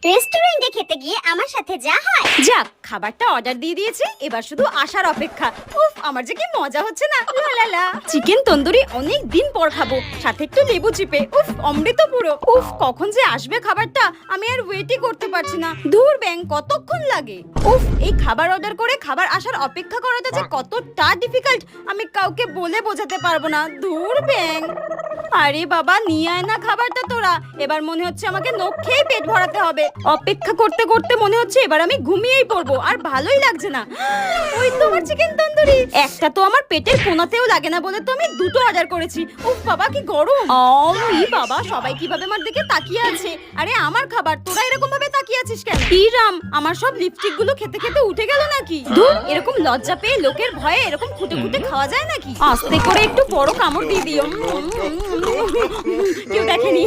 রেস্টুরেন্টে খেতে গিয়ে আমার সাথে যা হয়। যাক, খাবারটা অর্ডার দিয়ে দিয়েছি, এবার শুধু আসার অপেক্ষা। উফ, আমার যে কি মজা হচ্ছে না। লা লা লা, চিকেন তন্দুরি অনেক দিন পর খাবো, সাথে একটু লেবু চিপে। উফ, অমৃত পুরো। উফ, কখন যে আসবে খাবারটা, আমি আর ওয়েটই করতে পারছি না। দূর ব্যাং, কতক্ষণ লাগে। উফ, এই খাবার অর্ডার করে খাবার আসার অপেক্ষা করাটা যে কতটা ডিফিকাল্ট, আমি কাউকে বলে বোঝাতে পারবো না। দূর ব্যাং। আরে বাবা, নিয়ে আয় না খাবারটা তোরা। এবার মনে হচ্ছে আমাকে নখ খেয়ে পেট ভরাতে হবে। অপেক্ষা করতে করতে মনে হচ্ছে এবার আমি ঘুমিয়েই পড়বো, আর ভালোই লাগছে না। ওই তোমার চিকেন তন্দুরি, একটা তো আমার পেটের কোনাতেও লাগে না বলে তো আমি দুটো অর্ডার করেছি। উফ বাবা, কি গরম। বাবা, সবাই কিভাবে আমার দিকে তাকিয়ে আছে। আরে আমার খাবার, তোরা এরকম ভাবে তাকিয়ে আছিস কেন? রাম, আমার সব লিপস্টিক গুলো খেতে খেতে উঠে গেল নাকি? ধুর, এরকম লজ্জা পেয়ে লোকের ভয়ে এরকম খুঁটে খুঁটে খাওয়া যায় নাকি? আস্তে করে একটু বড় কামড় দিয়ে দিও। কেউ দেখেনি।